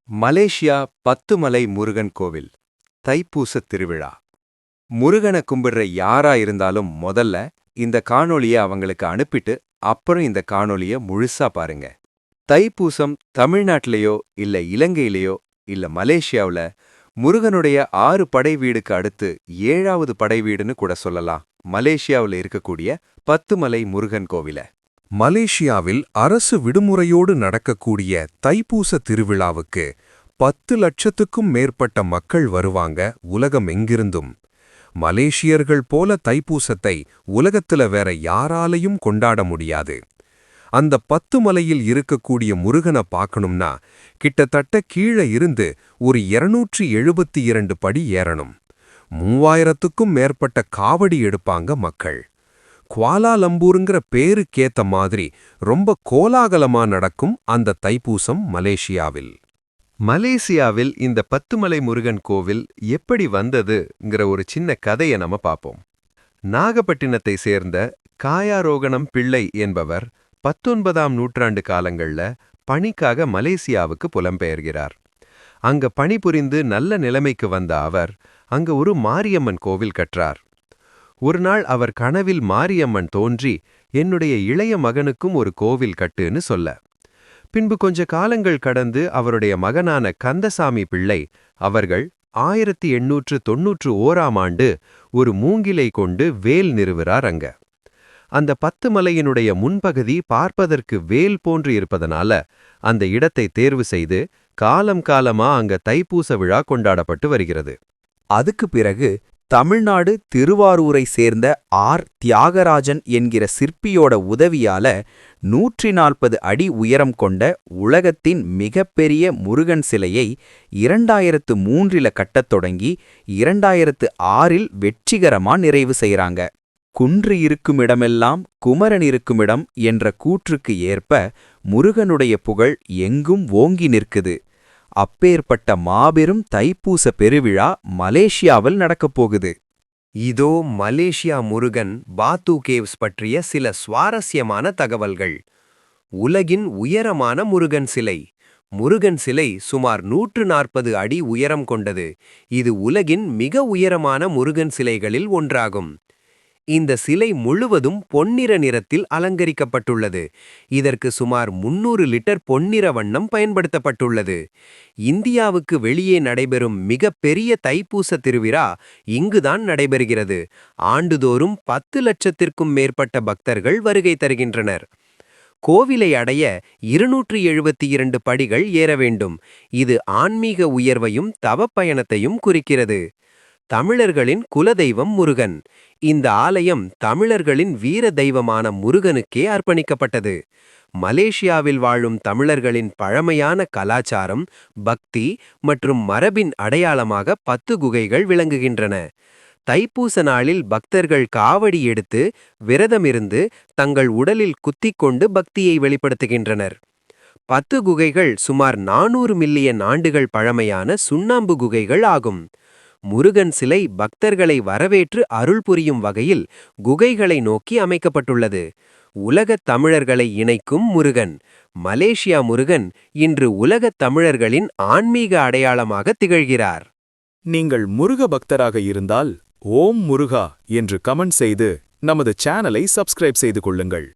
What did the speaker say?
Malaysia Batumalai Murugan கோவில் தைப்பூசத் திருவிழா. முருகனை கும்பிடுற யாரா இருந்தாலும் முதல்ல இந்த காணொளிய அவங்களுக்கு அனுப்பிட்டு அப்புறம் இந்த காணொளிய முழுசா பாருங்க. தைப்பூசம் தமிழ்நாட்டிலேயோ இல்ல இலங்கையிலேயோ இல்ல மலேசியாவுல முருகனுடைய 6 படை வீடுக்கு அடுத்து 7வது படை வீடுன்னு கூட சொல்லலாம். மலேசியாவுல இருக்கக்கூடிய பத்துமலை முருகன் கோவில. மலேசியாவில் அரசு விடுமுறையோடு நடக்கக்கூடிய தைப்பூச திருவிழாவுக்கு 10 லட்சத்துக்கும் மேற்பட்ட மக்கள் வருவாங்க உலகம் எங்கிருந்தும். மலேசியர்கள் போல தைப்பூசத்தை உலகத்துல வேற யாராலையும் கொண்டாட முடியாது. அந்த 10 மலையில் இருக்கக்கூடிய முருகனை பார்க்கணும்னா கிட்டத்தட்ட கீழே இருந்து ஒரு 272 படி ஏறணும். 3000த்துக்கும் மேற்பட்ட காவடி எடுப்பாங்க மக்கள். குவாலாலம்பூருங்கிற பேருக்கேத்த மாதிரி ரொம்ப கோலாகலமா நடக்கும் அந்த தைப்பூசம் மலேசியாவில். மலேசியாவில் இந்த பத்துமலை முருகன் கோவில் எப்படி வந்ததுங்கிற ஒரு சின்ன கதையை நம்ம பார்ப்போம். நாகப்பட்டினத்தை சேர்ந்த காயாரோகணம் பிள்ளை என்பவர் 19ஆம் நூற்றாண்டு காலங்கள்ல பணிக்காக மலேசியாவுக்கு புலம்பெயர்கிறார். அங்க பணிபுரிந்து நல்ல நிலைமைக்கு வந்த அவர் அங்க ஒரு மாரியம்மன் கோவில் கற்றார். ஒரு நாள் அவர் கனவில் மாரியம்மன் தோன்றி என்னுடைய இளைய மகனுக்கும் ஒரு கோவில் கட்டுன்னு சொல்ல. பின்பு கொஞ்ச காலங்கள் கடந்து அவருடைய மகனான கந்தசாமி பிள்ளை அவர்கள் 1891ஆம் ஆண்டு ஒரு மூங்கிலை கொண்டு வேல் நிறுவுறார் அங்க. அந்த 10 மலையினுடைய முன்பகுதி பார்ப்பதற்கு வேல் போன்று இருப்பதனால அந்த இடத்தை தேர்வு செய்து காலம் காலமா அங்க தைப்பூச விழா கொண்டாடப்பட்டு வருகிறது. அதுக்கு பிறகு தமிழ்நாடு திருவாரூரை சேர்ந்த தியாகராஜன் என்கிற சிற்பியோட உதவியால 140 அடி உயரம் கொண்ட உலகத்தின் மிகப்பெரிய முருகன் சிலையை 2003ல் கட்டத் தொடங்கி 2006ல் வெற்றிகரமா நிறைவு செய்றாங்க. குன்று இருக்குமிடமெல்லாம் குமரன் இருக்குமிடம் என்ற கூற்றுக்கு ஏற்ப முருகனுடைய புகழ் எங்கும் ஓங்கி நிற்குது. அப்பேற்பட்ட மாபெரும் தைப்பூச பெருவிழா மலேசியாவில் நடக்கப் போகுது. இதோ மலேசியா முருகன் பாத்து கேவ்ஸ் பற்றிய சில சுவாரஸ்யமான தகவல்கள். உலகின் உயரமான முருகன் சிலை. முருகன் சிலை சுமார் 140 அடி உயரம் கொண்டது. இது உலகின் மிக உயரமான முருகன் சிலைகளில் ஒன்றாகும். இந்த சிலை முழுவதும் பொன்னிற நிறத்தில் அலங்கரிக்கப்பட்டுள்ளது. இதற்கு சுமார் 300 லிட்டர் பொன்னிற வண்ணம் பயன்படுத்தப்பட்டுள்ளது. இந்தியாவுக்கு வெளியே நடைபெறும் மிக பெரிய தைப்பூச திருவிழா இங்குதான் நடைபெறுகிறது. ஆண்டுதோறும் 10 லட்சத்திற்கும் மேற்பட்ட பக்தர்கள் வருகை தருகின்றனர். கோவிலை அடைய 272 படிகள் ஏற வேண்டும். இது ஆன்மீக உயர்வையும் தவப்பயணத்தையும் குறிக்கிறது. தமிழர்களின் குலதெய்வம் முருகன். இந்த ஆலயம் தமிழர்களின் வீர தெய்வமான முருகனுக்கே அர்ப்பணிக்கப்பட்டது. மலேசியாவில் வாழும் தமிழர்களின் பழமையான கலாச்சாரம், பக்தி மற்றும் மரபின் அடையாளமாக 10 குகைகள் விளங்குகின்றன. தைப்பூச நாளில் பக்தர்கள் காவடி எடுத்து விரதமிருந்து தங்கள் உடலில் குத்திக்கொண்டு பக்தியை வெளிப்படுத்துகின்றனர். 10 குகைகள் சுமார் 400 மில்லியன் ஆண்டுகள் பழமையான சுண்ணாம்பு குகைகள் ஆகும். முருகன் சிலை பக்தர்களை வரவேற்று அருள் புரியும் வகையில் குகைகளை நோக்கி அமைக்கப்பட்டுள்ளது. உலகத் தமிழர்களை இணைக்கும் முருகன். மலேசியா முருகன் இன்று உலகத் தமிழர்களின் ஆன்மீக அடையாளமாக திகழ்கிறார். நீங்கள் முருக பக்தராக இருந்தால் ஓம் முருகா என்று கமெண்ட் செய்து நமது சேனலை சப்ஸ்கிரைப் செய்து கொள்ளுங்கள்.